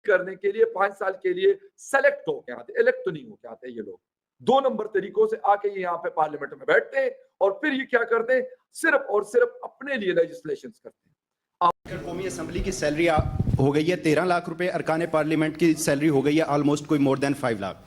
کرنے کے لیے 5 سال کے لیے سلیکٹ ہو کے آتے, الیکٹ تو نہیں ہو کے آتے یہ لوگ. 2 نمبر طریقوں سے آ کے یہ یہاں پہ پارلیمنٹ میں بیٹھتے ہیں اور پھر یہ کیا کرتے ہیں, صرف اور صرف اپنے لیے لیجسلیشنز کرتے ہیں. قومی اسمبلی کی سیلری ہو گئی ہے 13 لاکھ روپے, ارکان پارلیمنٹ کی سیلری ہو گئی ہے آلموسٹ کوئی مور دین 5 لاکھ,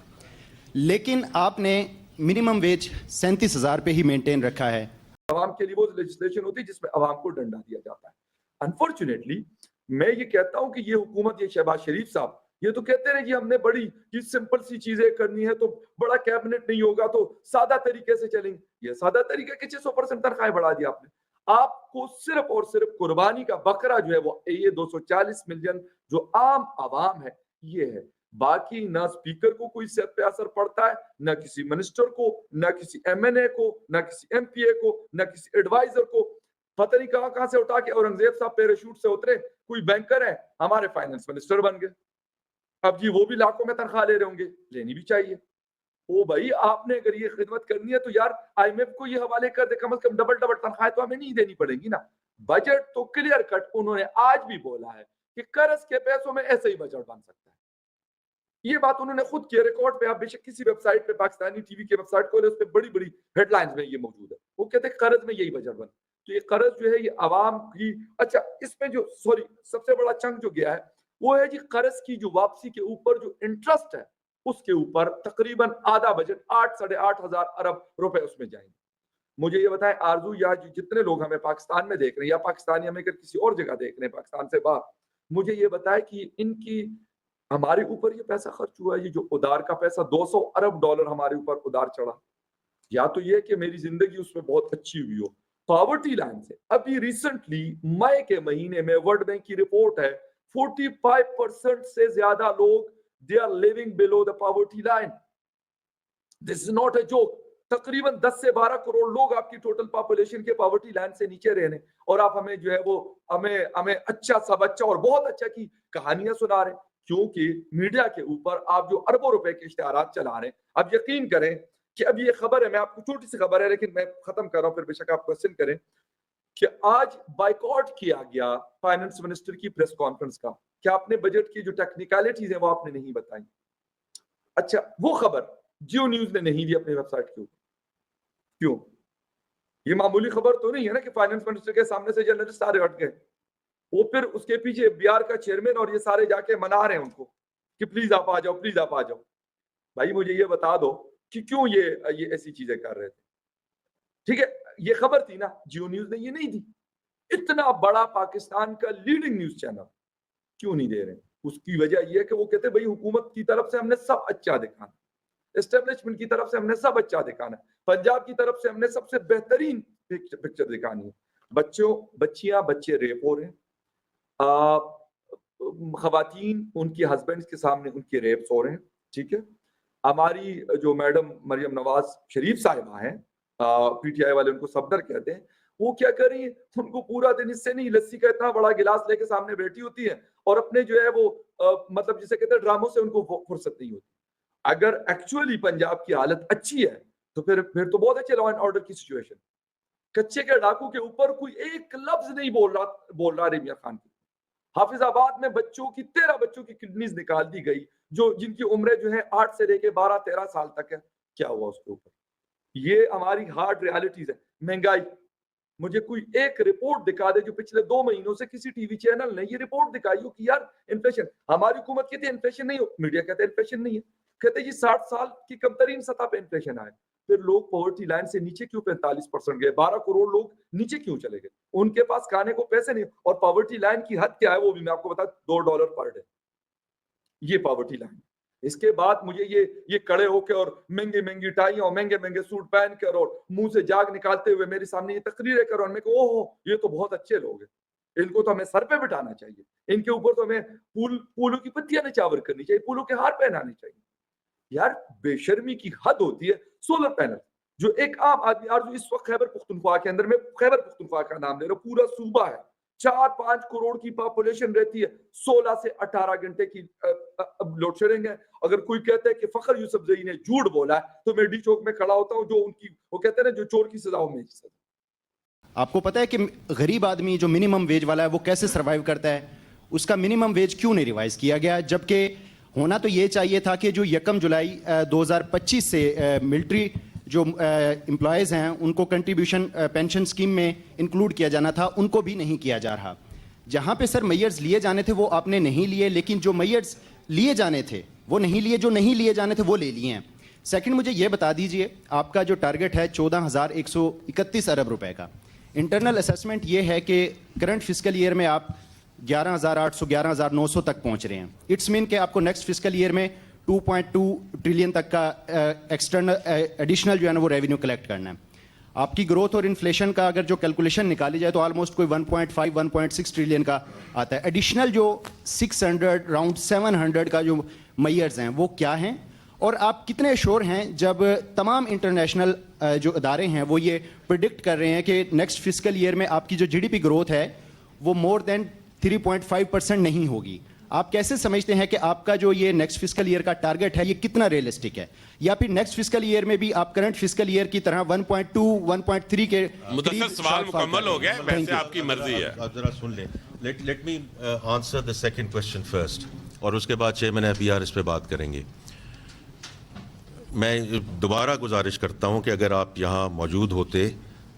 لیکن آپ نے منیمم ویج 37,000 پہ ہی مینٹین رکھا ہے. عوام کے لیے وہ لیجسلیشن ہوتی ہے جس میں عوام کو ڈنڈا دیا جاتا ہے. انفارچونیٹلی میں یہ کہتا ہوں کہ یہ حکومت, یہ شہباز شریف صاحب یہ تو کہتے ہیں جی ہم نے بڑی سمپل سی چیزیں کرنی ہے تو بڑا کیبنٹ نہیں ہوگا تو سادہ طریقے سے چلیں گے. یہ سادہ طریقے کے 600% تنخواہیں بڑھا دی آپ نے. آپ کو صرف اور صرف قربانی کا بکرا جو ہے وہ یہ 240 ملین جو عام عوام ہے یہ ہے. باقی نہ اسپیکر کو کوئی صحت پہ اثر پڑتا ہے, نہ کسی منسٹر کو, نہ کسی ایم این اے کو, نہ کسی ایم پی اے کو, نہ کسی ایڈوائزر کو. پتہ نہیں کہاں سے اٹھا کے اورنگزیب صاحب پیراشوٹ سے اترے, کوئی بینکر ہے ہمارے فائنانس منسٹر بن گئے. اب جی وہ بھی لاکھوں میں تنخواہ لے رہے ہوں گے, لینی بھی چاہیے. او بھائی آپ نے اگر یہ خدمت کرنی ہے تو یار آئی ایم ایف کو یہ حوالے کر دے, کم از کم ڈبل تنخواہیں تو ہمیں نہیں دینی پڑے گی نا. بجٹ تو کلیئر کٹ انہوں نے آج بھی بولا ہے کہ قرض کے پیسوں میں ایسے ہی بجٹ بن سکتا ہے. یہ بات انہوں نے خود کیا, ریکارڈ پہ آپ بے شک کسی ویب سائٹ پہ, پاکستانی ٹی وی کے ویب سائٹ کھولے اس پہ بڑی بڑی ہیڈ لائنز میں یہ موجود ہے. وہ کہتے ہیں قرض میں یہی بجٹ بن. تو یہ قرض جو ہے یہ عوام کی, اچھا اس میں جو سب سے بڑا چنک جو گیا ہے وہ ہے جی قرض کی جو واپسی کے اوپر جو انٹرسٹ ہے اس کے اوپر تقریباً آدھا بجٹ 8-8.5 ہزار ارب روپے اس میں جائیں گے. مجھے یہ بتائیں آرزو, یا جتنے لوگ ہمیں پاکستان میں دیکھ رہے ہیں یا پاکستانی ہمیں اگر کسی اور جگہ دیکھ رہے ہیں پاکستان سے باہر, مجھے یہ بتائیں کہ ان کی ہمارے اوپر یہ پیسہ خرچ ہوا ہے, یہ جو ادار کا پیسہ 200 ارب ڈالر ہمارے اوپر ادار چڑھا, یا تو یہ کہ میری زندگی اس میں بہت اچھی ہوئی ہو. پاورٹی لائن سے ابھی ریسنٹلی مئی کے مہینے میں ورلڈ بینک کی رپورٹ ہے 45% سے زیادہ لوگ they are living below the poverty line. This is not a joke. تقریباً 10 سے 12 کروڑ لوگ آپ کی ٹوٹل پاپولیشن کے پاورٹی لائن سے نیچے رہنے, اور آپ ہمیں جو ہے وہ ہمیں اچھا سب اچھا اور بہت اچھا کی کہانیاں سنا رہے ہیں, کیونکہ میڈیا کے اوپر آپ جو اربوں روپے کے اشتہارات چلا رہے ہیں. اب یقین کریں کہ اب یہ خبر ہے, میں آپ کو چھوٹی سی خبر ہے لیکن میں ختم کر رہا ہوں, پھر بے شک آپ کوسچن کریں, کہ آج بائیکاٹ کیا گیا فائنانس منسٹر کی پریس کانفرنس کا, کہ آپ نے بجٹ کی جو ٹیکنیکلٹیز ہیں وہ آپ نے نہیں بتائیں. اچھا وہ خبر جیو نیوز نے نہیں دی اپنی ویب سائٹ کے اوپر, کیوں؟ یہ معمولی خبر تو نہیں ہے نا کہ فائنانس منسٹر کے سامنے سے جرنلسٹ سارے ہٹ گئے, وہ پھر اس کے پیچھے بی آر کا چیئرمین اور یہ سارے جا کے منا رہے ہیں ان کو کہ پلیز آپ آ جاؤ, پلیز آپ آ جاؤ. بھائی مجھے یہ بتا دو کہ کیوں یہ ایسی چیزیں کر رہے تھے. ٹھیک ہے یہ خبر تھی نا, جیو نیوز نے یہ نہیں دی. اتنا بڑا پاکستان کا لیڈنگ نیوز چینل کیوں نہیں دے رہے؟ اس کی وجہ یہ ہے کہ وہ کہتے ہیں بھائی حکومت کی طرف سے ہم نے سب اچھا دکھانا, اسٹیبلشمنٹ کی طرف سے ہم نے سب اچھا دکھانا, پنجاب کی طرف سے ہم نے سب سے بہترین پکچر دکھانی ہے. بچیاں بچے ریپ ہو رہے ہیں, خواتین ان کی ہسبینڈ کے سامنے ان کے ریپس ہو رہے ہیں. ٹھیک ہے, ہماری جو میڈم مریم نواز شریف صاحبہ ہیں, پی ٹی آئی والے ان کو صفدر کہتے ہیں, وہ کیا کر رہی ہیں, ان کو پورا دن اس سے نہیں لسی کا اتنا بڑا گلاس لے کے سامنے بیٹھی ہوتی ہے اور اپنے جو ہے وہ مطلب جسے کہتے ہیں ڈراموں سے ان کو فرصت نہیں ہوتی. اگر ایکچولی پنجاب کی حالت اچھی ہے تو پھر تو بہت اچھے لا اینڈ آرڈر کی سچویشن. کچے کے ڈاکو کے اوپر کوئی ایک لفظ نہیں بول رہا رمیا خان کی. حافظ آباد میں 13 بچوں کی کڈنیز نکال دی گئی, جن کی عمریں جو ہے 8 سے لے کے 12-13 سال تک ہے. کیا ہوا اس کے اوپر؟ یہ ہماری ہارڈ ریالٹیز ہے. مہنگائی, مجھے کوئی ایک رپورٹ دکھا دے جو پچھلے 2 مہینوں سے کسی ٹی وی چینل نے یہ رپورٹ دکھائی ہو کہ یار انفلیشن. ہماری حکومت کہتی ہے انفلیشن نہیں ہو, میڈیا کہتے ہیں انفلیشن نہیں ہے, کہتے ہیں جی 60 سال کی کم ترین سطح پہ انفلیشن آئے. پھر لوگ پاورٹی لائن سے نیچے کیوں 45% گئے, 12 کروڑ لوگ نیچے کیوں چلے گئے؟ ان کے پاس کھانے کو پیسے نہیں. اور پاورٹی لائن کی حد کیا ہے وہ بھی میں آپ کو بتا دوں, $2 پر ڈے, یہ پاورٹی لائن. اس کے بعد مجھے یہ کڑے ہو کے اور مہنگی ٹائیاں اور مہنگے سوٹ پہن کر اور منہ سے جاگ نکالتے ہوئے میرے سامنے یہ تقریریں کرو, میں کہ اوہ یہ تو بہت اچھے لوگ ہیں, ان کو تو ہمیں سر پہ بٹھانا چاہیے, ان کے اوپر تو ہمیں پھولوں کی پتیاں نچاور کرنی چاہیے, پھولوں کے ہار پہنانے چاہیے. یار بے شرمی کی حد ہوتی ہے. سولر پینل جو ایک عام آدمی, اور جو اس وقت خیبر پختونخوا کے اندر, میں خیبر پختونخوا کا نام لے رہا ہوں, پورا صوبہ ہے, 4-5 کروڑ کی پاپولیشن رہتی ہے, 16 سے 18 گھنٹے کی لوڈ شیڈنگ ہے. اگر کوئی کہتا ہے کہ فخر یوسف زئی نے جھوٹ بولا ہے تو میں ڈی چوک میں کھڑا ہوتا ہوں, جو ان کی وہ کہتے ہیں نا جو چور کی سزا ہو میں آپ کو پتا ہے کہ غریب آدمی جو منیمم ویج والا ہے وہ کیسے سروائیو کرتا ہے؟ اس کا منیمم ویج کیوں نہیں ریوائز کیا گیا؟ جبکہ ہونا تو یہ چاہیے تھا کہ جو 1 جولائی 2025 سے ملٹری جو امپلائیز ہیں ان کو کنٹریبیوشن پینشن اسکیم میں انکلوڈ کیا جانا تھا، ان کو بھی نہیں کیا جا رہا. جہاں پہ سر میئرز لیے جانے تھے وہ آپ نے نہیں لیے، لیکن جو میئرز لیے جانے تھے وہ نہیں لیے، جو نہیں لیے جانے تھے وہ لے لیے ہیں. سیکنڈ، مجھے یہ بتا دیجئے آپ کا جو ٹارگٹ ہے 14,131 ارب روپے کا، انٹرنل اسیسمنٹ یہ ہے کہ کرنٹ فسکل ایئر میں آپ 11,800 11,900 تک پہنچ رہے ہیں. اٹس مین کہ آپ کو نیکسٹ فسکل ایئر میں 2.2 ٹریلین تک کا ایکسٹرنل ایڈیشنل جو ہے نا وہ ریونیو کلیکٹ کرنا ہے. آپ کی گروتھ اور انفلیشن کا اگر جو کیلکولیشن نکالی جائے تو آلموسٹ کوئی 1.5 1.6 ٹریلین کا آتا ہے. ایڈیشنل جو 600 راؤنڈ 700 کا جو میئرز ہیں وہ کیا ہیں، اور آپ کتنے شور ہیں جب تمام انٹرنیشنل جو ادارے ہیں وہ یہ پریڈکٹ کر رہے ہیں کہ نیکسٹ فسکل ایئر میں آپ کی جو GDP گروتھ ہے وہ مور دین 3.5% نہیں ہوگی؟ آپ کیسے سمجھتے ہیں کہ آپ کا جو یہ نیکسٹ فسکل ایئر کا ٹارگٹ ہے یہ کتنا ریئلسٹک ہے؟ یا پھر نیکسٹ فسکل ایئر میں بھی آپ کرنٹ فسکل ایئر کی طرح 1.2 1.3 کے مدثر سوال مکمل ہو گیا، ویسے آپ کی مرضی ہے. آپ ذرا سن لیں. Let me answer the second question first, اور اس کے بعد چیئرمین FBR اس پہ بات کریں گے. میں دوبارہ گزارش کرتا ہوں کہ اگر آپ یہاں موجود ہوتے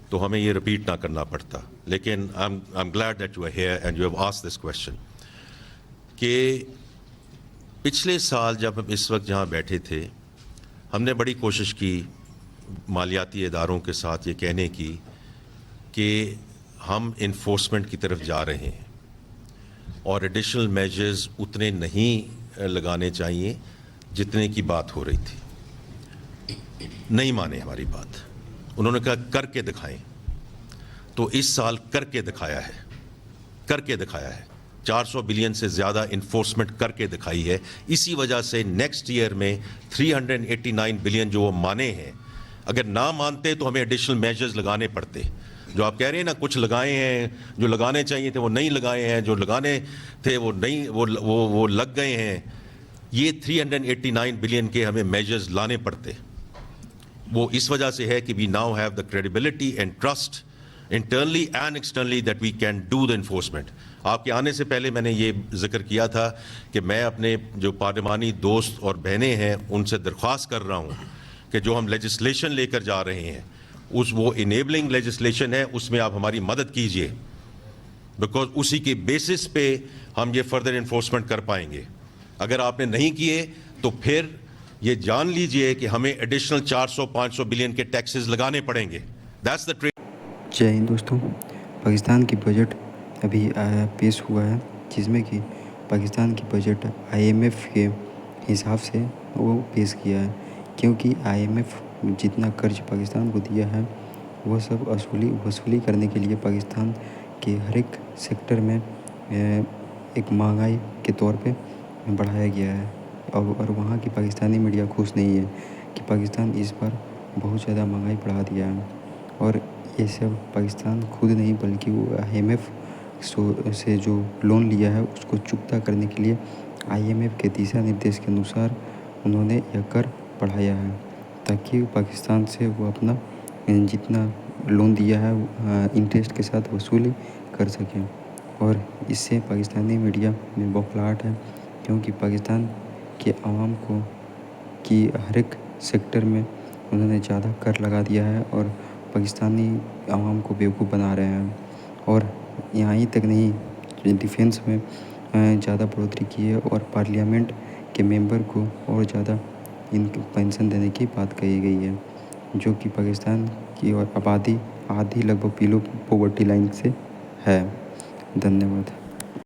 تو ہمیں یہ رپیٹ نہ کرنا پڑتا، لیکن I am glad that you are here and you have asked this question. کہ پچھلے سال جب ہم اس وقت جہاں بیٹھے تھے ہم نے بڑی کوشش کی مالیاتی اداروں کے ساتھ یہ کہنے کی کہ ہم انفورسمنٹ کی طرف جا رہے ہیں اور ایڈیشنل میجرز اتنے نہیں لگانے چاہیے جتنے کی بات ہو رہی تھی. نہیں مانے ہماری بات، انہوں نے کہا کر کے دکھائیں. تو اس سال کر کے دکھایا ہے 400 بلین سے زیادہ انفورسمنٹ کر کے دکھائی ہے. اسی وجہ سے نیکسٹ ایئر میں 389 بلین جو وہ مانے ہیں، اگر نہ مانتے تو ہمیں ایڈیشنل میجرز لگانے پڑتے. جو آپ کہہ رہے ہیں نا کچھ لگائے ہیں، جو لگانے چاہیے تھے وہ نہیں لگائے ہیں، جو لگانے تھے وہ نہیں وہ لگ گئے ہیں. یہ 389 بلین کے ہمیں میجرز لانے پڑتے. وہ اس وجہ سے ہے کہ we now have the credibility and trust internally and externally that we can do the enforcement. آپ کے آنے سے پہلے میں نے یہ ذکر کیا تھا کہ میں اپنے جو پارلیمانی دوست اور بہنیں ہیں ان سے درخواست کر رہا ہوں کہ جو ہم لیجسلیشن لے کر جا رہے ہیں وہ انیبلنگ لیجسلیشن ہے، اس میں آپ ہماری مدد کیجئے، بیکاز اسی کے بیسس پہ ہم یہ فردر انفورسمنٹ کر پائیں گے. اگر آپ نے نہیں کیے تو پھر یہ جان لیجئے کہ ہمیں ایڈیشنل 400-500 بلین کے ٹیکسز لگانے پڑیں گے. That's the track. جے ہند دوستوں، پاکستان کی بجٹ ابھی پیش ہوا ہے جس میں کہ پاکستان کی بجٹ IMF کے حساب سے وہ پیش کیا ہے، کیونکہ IMF جتنا قرض پاکستان کو دیا ہے وہ سب وصولی کرنے کے لیے پاکستان کے ہر ایک سیکٹر میں ایک مہنگائی کے طور پہ بڑھایا گیا ہے. اور وہاں کی پاکستانی میڈیا خوش نہیں ہے کہ پاکستان اس بار بہت زیادہ مہنگائی بڑھا دیا ہے. اور یہ سب پاکستان خود نہیں بلکہ وہ IMF سے جو لون لیا ہے اس کو چکتا کرنے کے لیے IMF کے دشا نردیش کے انوسار انہوں نے یہ کر بڑھایا ہے تاکہ پاکستان سے وہ اپنا جتنا لون دیا ہے انٹرسٹ کے ساتھ وصولی کر سکیں. اور اس سے پاکستانی میڈیا میں بوکھلاہٹ ہے، کیونکہ پاکستان کے عوام کو کی ہر ایک سیکٹر میں انہوں نے زیادہ کر لگا دیا ہے اور پاکستانی عوام کو بیوقوف بنا رہے ہیں. اور یہاں ہی تک نہیں، ڈیفینس میں زیادہ بڑھوتری کی ہے اور پارلیمنٹ کے ممبر کو اور زیادہ ان کی پینشن دینے کی بات کہی گئی ہے، جو کہ پاکستان کی آبادی آدھی لگ بھگ بلو پاورٹی لائن سے ہے. دھنیہ واد.